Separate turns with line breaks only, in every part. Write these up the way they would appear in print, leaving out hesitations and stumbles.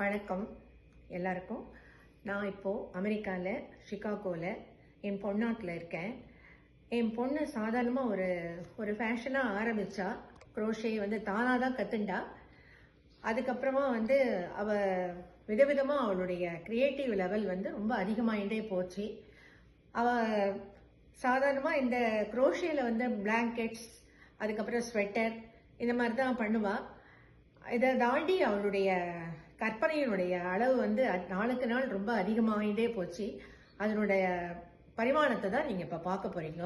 வணக்கம் எல்லாருக்கும். நான் இப்போது அமெரிக்காவில் சிகாகோவில் என் பொண்ணாட்டில் இருக்கேன். என் பொண்ணு சாதாரணமாக ஒரு ஃபேஷனாக ஆரம்பித்தா. குரோஷே தானாக தான் கற்றுண்டா. அதுக்கப்புறமா அவள் விதவிதமாக அவளுடைய க்ரியேட்டிவ் லெவல் ரொம்ப அதிகமாகிட்டே போச்சு. அவள் சாதாரணமாக இந்த குரோஷேயில் பிளாங்கெட்ஸ், அதுக்கப்புறம் ஸ்வெட்டர் இந்த மாதிரி தான் பண்ணுவாள். இதை தாண்டி அவளுடைய கற்பனையினுடைய அளவு நாளுக்கு நாள் ரொம்ப அதிகமாகிட்டே போச்சு. அதனுடைய பரிமாணத்தை தான் நீங்கள் இப்போ பார்க்க போகிறீங்க.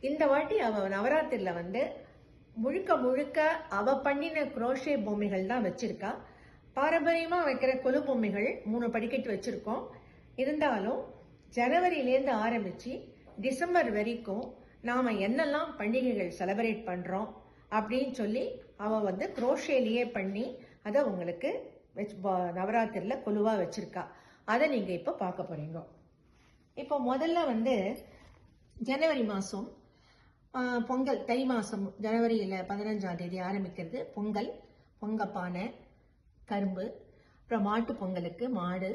இந்த வாட்டி அவள் நவராத்திரியில் முழுக்க முழுக்க அவள் பண்ணின குரோஷே பொம்மைகள் தான் வச்சுருக்கா. பாரம்பரியமாக வைக்கிற கொலு பொம்மைகள் 3 படிக்கட்டு வச்சுருக்கோம். இருந்தாலும் ஜனவரியிலேருந்து ஆரம்பித்து டிசம்பர் வரைக்கும் நாம் என்னெல்லாம் பண்டிகைகள் செலிப்ரேட் பண்ணுறோம் அப்படின்னு சொல்லி அவள் குரோஷேலேயே பண்ணி அதை உங்களுக்கு நவராத்திரியில் கொலுவாக வச்சுருக்கா. அதை நீங்கள் இப்போ பார்க்க போகிறீங்க. இப்போ முதல்ல ஜனவரி மாதம் பொங்கல், தை மாதம் ஜனவரியில் 15ஆம் தேதி ஆரம்பிக்கிறது. பொங்கப்பானை, கரும்பு, அப்புறம் மாட்டு பொங்கலுக்கு மாடு.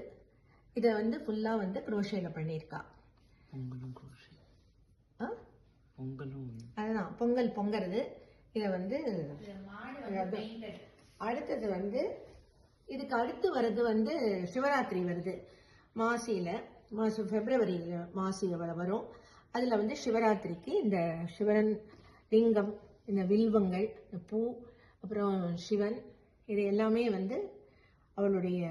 இதை ஃபுல்லாக குரோஷேயில் பண்ணியிருக்கா. அதுதான் பொங்கல் பொங்கிறது. இதை அடுத்தது இதுக்கு அடுத்து வர்றது சிவராத்திரி வருது. மாதம் பிப்ரவரியில் மாசியில் வரும். அதில் சிவராத்திரிக்கு இந்த சிவன் லிங்கம், இந்த வில்வங்கள், இந்த பூ, அப்புறம் சிவன், இது எல்லாமே அவளுடைய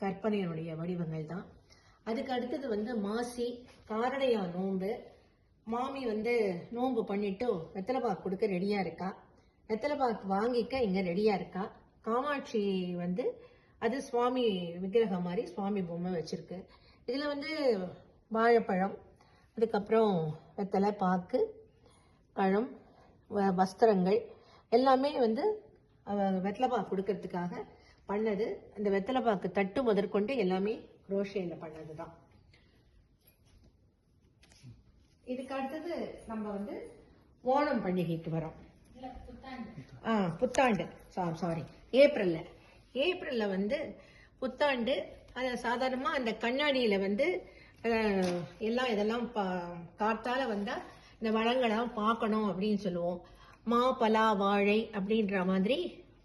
கற்பனையினுடைய வடிவங்கள் தான். அதுக்கு அடுத்தது மாசி காரடையா நோன்பு. மாமி நோன்பு பண்ணிட்டு வெத்தலைப்பாக்கு கொடுக்க ரெடியாக இருக்கா. வெத்தலைப்பாக்கு வாங்கிக்க இங்கே ரெடியாக இருக்கா. காமாட்சி அது சுவாமி விக்கிரகம் மாதிரி சுவாமி பொம்மை வச்சுருக்கு. இதில் வாழைப்பழம், அதுக்கப்புறம் வெத்தலை பாக்கு, பழம், வஸ்திரங்கள் எல்லாமே வெத்தலைப்பாக்கு கொடுக்கறதுக்காக பண்ணது. அந்த வெத்தலைப்பாக்கு தட்டு முதற்கொண்டு எல்லாமே குரோஷேயில் பண்ணது தான். இதுக்கு அடுத்தது நம்ம ஓணம் பண்டிகைக்கு வரோம். புத்தாண்டு, சாரி, ஏப்ரல்ல புத்தாண்டு. அதை சாதாரணமாக அந்த கண்ணாடியில் எல்லாம் இதெல்லாம் காத்தால வந்தால் இந்த வளங்களாம் பார்க்கணும் அப்படின்னு சொல்லுவோம். மா, பலா, வாழை அப்படின்ற மாதிரி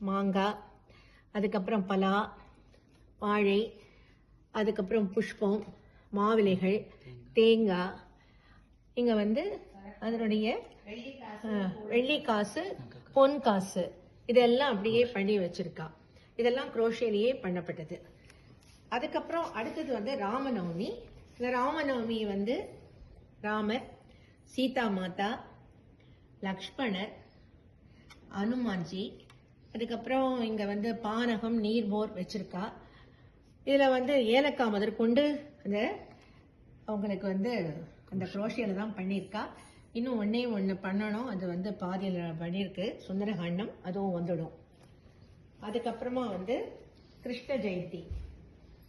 மாங்காய், அதுக்கப்புறம் பலா, வாழை, அதுக்கப்புறம் புஷ்பம், மாவிலைகள், தேங்காய். இங்கே அதனுடைய வெள்ளி காசு, பொன் காசு, இதெல்லாம் அப்படியே பண்ணி வச்சிருக்கா. இதெல்லாம் குரோஷேலேயே பண்ணப்பட்டது. அதுக்கப்புறம் அடுத்தது ராமநவமி. இந்த ராமநவமி ராமர், சீதா மாதா, லக்ஷ்மணர், அனுமான்ஜி, அதுக்கப்புறம் இங்கே பானகம், நீர்மோர் வச்சிருக்கா. இதில் ஏலக்காய் முதற்கொண்டு அவங்களுக்கு அந்த குரோஷியில் தான் பண்ணியிருக்கா. இன்னும் ஒன்று பண்ணணும். அது பாதியில் பண்ணியிருக்கு. சுந்தரகாண்டம் அதுவும் வந்துடும். அதுக்கப்புறமா கிருஷ்ண ஜெயந்தி,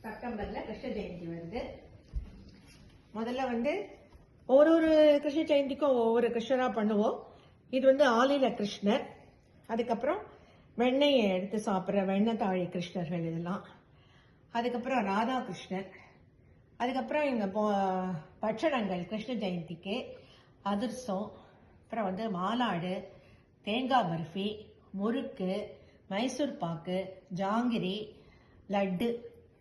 செப்டம்பரில் கிருஷ்ண ஜெயந்தி வருது. முதல்ல ஒரு கிருஷ்ண ஜெயந்திக்கும் ஒவ்வொரு கிருஷ்ணராக பண்ணுவோம். இது ஆலில கிருஷ்ணர், அதுக்கப்புறம் வெண்ணெயை எடுத்து சாப்பிட்ற வெண்ணத்தாழி கிருஷ்ணர்கள் இதெல்லாம், அதுக்கப்புறம் ராதா கிருஷ்ணர், அதுக்கப்புறம் இங்கே பட்சணங்கள் கிருஷ்ண ஜெயந்திக்கு அதிர்சம், அப்புறம் மாலாடு, தேங்காய் பர்ஃபி, முறுக்கு, மைசூர் பாக்கு, ஜாங்கிரி, லட்டு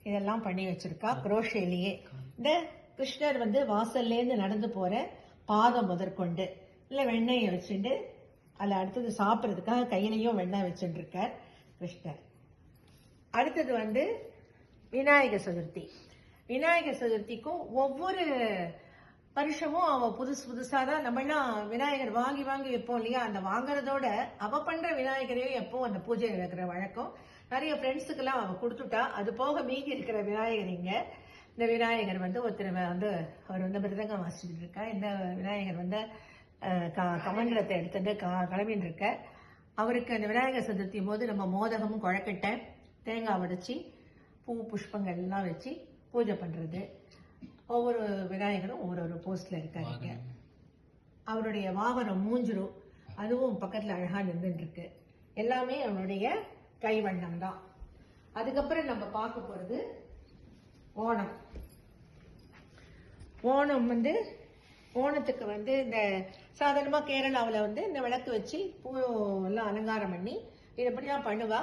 இதெல்லாம் பண்ணி வச்சிருக்கா குரோஷேலேயே. இந்த கிருஷ்ணர் வாசல்லேருந்து நடந்து போகிற பாதம் முதற்கொண்டு இல்லை வெண்ணெயை வச்சுட்டு அதில் அடுத்தது சாப்பிட்றதுக்காக கையிலையும் வெண்ணெய் வச்சுட்டு இருக்கார் கிருஷ்ணர். அடுத்தது விநாயகர் சதுர்த்தி. விநாயகர் சதுர்த்திக்கும் ஒவ்வொரு வருஷமும் அவள் புதுசாக தான். நம்மளாம் விநாயகர் வாங்கி வைப்போம் இல்லையா? அந்த வாங்குறதோட அவள் பண்ணுற விநாயகரையும் எப்போ அந்த பூஜை வைக்கிற வழக்கம். நிறைய ஃப்ரெண்ட்ஸுக்கெல்லாம் அவள் கொடுத்துட்டா. அது போக மீதி இருக்கிற விநாயகர் இங்கே. இந்த விநாயகர் ஒருத்தர் அவர் மிருதங்கம் வாசிச்சுட்டு இருக்கா. இந்த விநாயகர் கமண்டலத்தை எடுத்துட்டு கிளம்பின்னு இருக்க. அவருக்கு அந்த விநாயகர் சதுர்த்தி போது நம்ம மோதகமும் குழக்கட்டை, தேங்காய் உடைச்சி, பூ, புஷ்பங்கள் எல்லாம் வச்சு பூஜை பண்ணுறது. ஒவ்வொரு விநாயகரும் ஒவ்வொரு போஸ்டில் இருக்காருங்க. அவருடைய வாகனம் மூஞ்சுரு, அதுவும் பக்கத்தில் அழகாக நின்றுட்டுருக்கு. எல்லாமே அவனுடைய கைவண்ணம் தான். அதுக்கப்புறம் நம்ம பார்க்க போறது ஓணம். ஓணம் வந்து ஓணத்துக்கு வந்து இந்த சாதாரணமா கேரளாவில் வந்து இந்த விளக்கு வச்சு பூ எல்லாம் அலங்காரம் பண்ணி இது எப்படிதான் பண்ணுவா.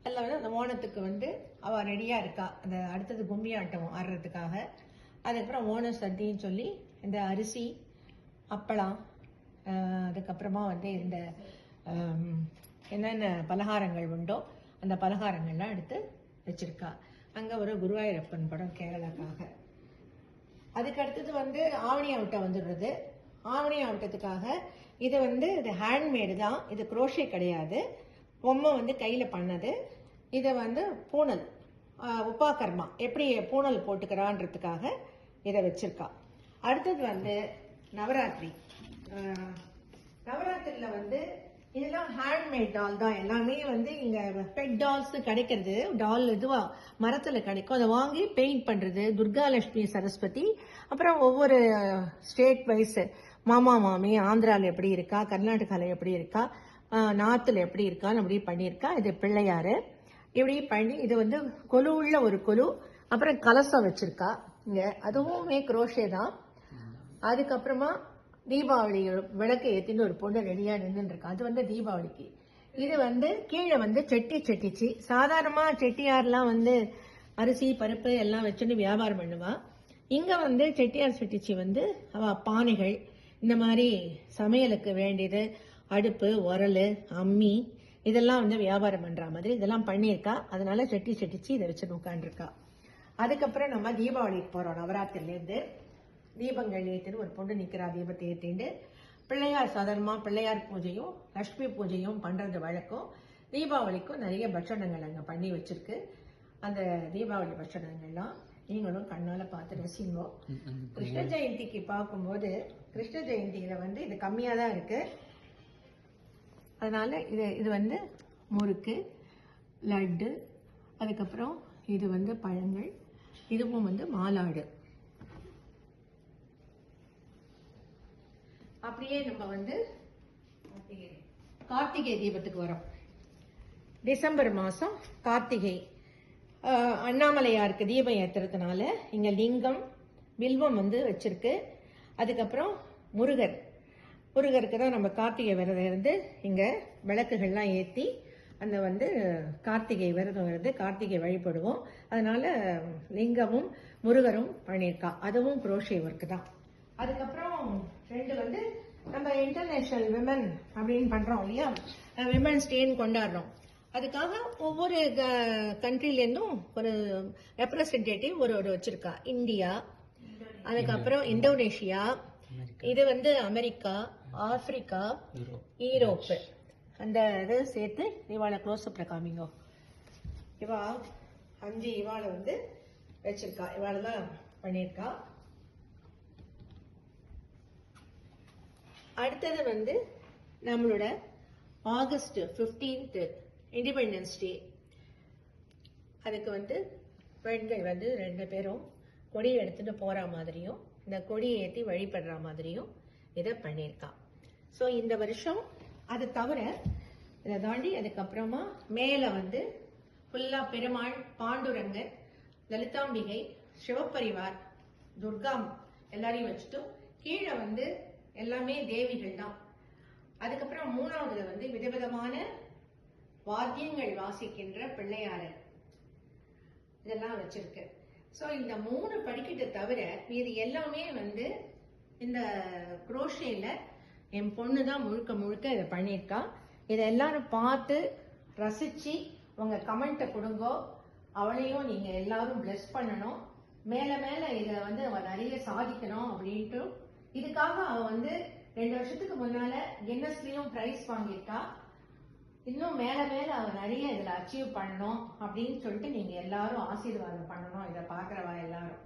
அதில் வந்து அந்த ஓணத்துக்கு வந்து அவ ரெடியா இருக்கா, அந்த அடுத்தது கும்மி ஆட்டம் ஆடுறதுக்காக. அதுக்கப்புறம் ஓண சத்தின்னு சொல்லி இந்த அரிசி, அப்பளம், அதுக்கப்புறமா வந்து இந்த என்னென்ன பலகாரங்கள் உண்டோ அந்த பலகாரங்கள்லாம் எடுத்து வச்சிருக்கா. அங்க ஒரு குருவாயூரப்பன் படம் கேரளாக்காக. அதுக்கு அடுத்தது வந்து ஆவணி ஆவட்டம் வந்துடுறது. ஆவணி ஆவட்டத்துக்காக இது வந்து இது ஹேண்ட்மேடு தான், இது குரோஷே கிடையாது, பொம்மை வந்து கையில பண்ணது. இதை வந்து பூனல் உப்பாக்கர்மா எப்படி பூனல் போட்டுக்கிறான்றதுக்காக இதை வச்சிருக்கா. அடுத்தது வந்து நவராத்திரி. நவராத்திரியில வந்து இதெல்லாம் ஹேண்ட்மேட் டால் தான் எல்லாமே. வந்து இங்க பெட் டால்ஸ் கிடைக்கிறது, டால் இதுவா மரத்துல கிடைக்கும், அதை வாங்கி பெயிண்ட் பண்றது. துர்கா லட்சுமி, சரஸ்வதி, அப்புறம் ஒவ்வொரு ஸ்டேட் வைஸ் மாமா மாமி ஆந்திரால எப்படி இருக்கா, கர்நாடகால எப்படி இருக்கா, நார்த்தில் எப்படி இருக்கான்னு அப்படி பண்ணியிருக்கா. இது பிள்ளையாரு இப்படி பண்ணி இது வந்து கொலு உள்ள ஒரு கொலு. அப்புறம் கலசம் வச்சிருக்கா இங்க, அதுவுமே குரோஷே தான். அதுக்கப்புறமா தீபாவளி விளக்கு ஏத்தின்னு ஒரு பொண்ணு ரெடியா நின்று இருக்கா, அது வந்து தீபாவளிக்கு. இது வந்து கீழே வந்து செட்டிச்சு. சாதாரணமா செட்டியார்லாம் வந்து அரிசி பருப்பு எல்லாம் வச்சுன்னு வியாபாரம் பண்ணுவா. இங்க வந்து செட்டியார் செட்டிச்சி வந்து அவ பானைகள், இந்த மாதிரி சமையலுக்கு வேண்டியது, அடுப்பு, உரல், அம்மி, இதெல்லாம் வந்து வியாபாரம் பண்ற மாதிரி இதெல்லாம் பண்ணியிருக்கா. அதனால செட்டிச்சு இதை வச்சு உட்காந்துருக்கா. அதுக்கப்புறம் நம்ம தீபாவளிக்கு போறோம். நவராத்திரிலேருந்து தீபங்கள் ஏற்றின்னு ஒரு பொண்ணு நிற்கிறா, தீபத்தை ஏற்றிண்டு. பிள்ளையார் சாதாரணமா பிள்ளையார் பூஜையும் லட்சுமி பூஜையும் பண்றது வழக்கம். தீபாவளிக்கும் நிறைய பட்சணங்கள் அங்கே பண்ணி வச்சிருக்கு. அந்த தீபாவளி பட்சணங்கள்லாம் நீங்களும் கண்ணால பார்த்து ரசிங்கோ. கிருஷ்ண ஜெயந்திக்கு பார்க்கும்போது கிருஷ்ண ஜெயந்தியில வந்து இது கம்மியா தான் இருக்கு. அதனால இது வந்து முறுக்கு, லட்டு, அதுக்கப்புறம் இது வந்து பழங்கள், இதுவும் வந்து மாலாடு. அப்படியே நம்ம வந்து கார்த்திகை தீபத்துக்கு வரோம். டிசம்பர் மாசம் கார்த்திகை. அண்ணாமலையாருக்கு தீபம் ஏத்துறதுனால இங்க லிங்கம், வில்வம் வந்து வச்சிருக்கு. அதுக்கப்புறம் முருகருக்கு தான் நம்ம கார்த்திகை விரதம் இருந்து இங்க விளக்குகள்லாம் ஏற்றி அந்த வந்து கார்த்திகை விரதம் இருந்து கார்த்திகை வழிபடுவோம். அதனால லிங்கமும் முருகரும் பண்ணியிருக்கா, அதுவும் குரோஷே ஒர்க்கு தான். அதுக்கப்புறம் ரெண்டு வந்து நம்ம இன்டர்நேஷனல் விமன் அப்படின்னு பண்றோம் இல்லையா, விமன்ஸ் டேன்னு கொண்டாடுறோம். அதுக்காக ஒவ்வொரு கண்ட்ரிலேருந்தும் ஒரு ரெப்ரசன்டேட்டிவ் ஒரு வச்சிருக்கா. இந்தியா, அதுக்கப்புறம் இந்தோனேஷியா, இது வந்து அமெரிக்கா, ஆப்பிரிக்கா, ஈரோப்பு, அந்த இது சேர்த்து இவாளை க்ளோஸ்அப்ல காமிங்கோ. இவா 5 இவாளை வந்து வச்சிருக்கா, இவாளெல்லாம் பண்ணியிருக்கா. அடுத்தது வந்து நம்மளோட ஆகஸ்ட் 15th இண்டிபெண்டன்ஸ் டே. அதுக்கு வந்து பெண்கள் வந்து 2 பேரும் கொடி எடுத்துட்டு போற மாதிரியும் இந்த கொடியை ஏற்றி வழிபடுற மாதிரியும் இதை பண்ணியிருக்கா. ஸோ இந்த வருஷம் அது தவிர இதை தாண்டி அதுக்கப்புறமா மேல வந்து ஃபுல்லா பெருமாள், பாண்டுரங்கர், லலிதாம்பிகை, சிவபரிவார், துர்கா எல்லாரையும் வச்சுட்டு கீழே வந்து எல்லாமே தேவிகள் தான். அதுக்கப்புறம் 3வதுல வந்து விதவிதமான வாத்தியங்கள் வாசிக்கின்ற பிள்ளையாரர் இதெல்லாம் வச்சிருக்கு. ஸோ இந்த 3 படிக்கட்டை தவிர இது எல்லாமே வந்து இந்த குரோஷேல என் பொண்ணு தான் முழுக்க இதை பண்ணியிருக்கா. இதை எல்லாரும் பார்த்து ரசிச்சு உங்க கமெண்ட்டை கொடுங்கோ. அவளையும் நீங்க எல்லாரும் பிளஸ் பண்ணணும். மேல இதை வந்து அவ நிறைய சாதிக்கணும் அப்படின்ட்டு. இதுக்காக அவ வந்து 2 வருஷத்துக்கு முன்னால கின்னஸ்லயும் பிரைஸ் வாங்கியிருக்கா. இன்னும் மேல அவ நிறைய இதுல அச்சீவ் பண்ணணும் அப்படின்னு சொல்லிட்டு நீங்க எல்லாரும் ஆசீர்வாதம் பண்ணணும், இதை பாக்குறவா எல்லாரும்.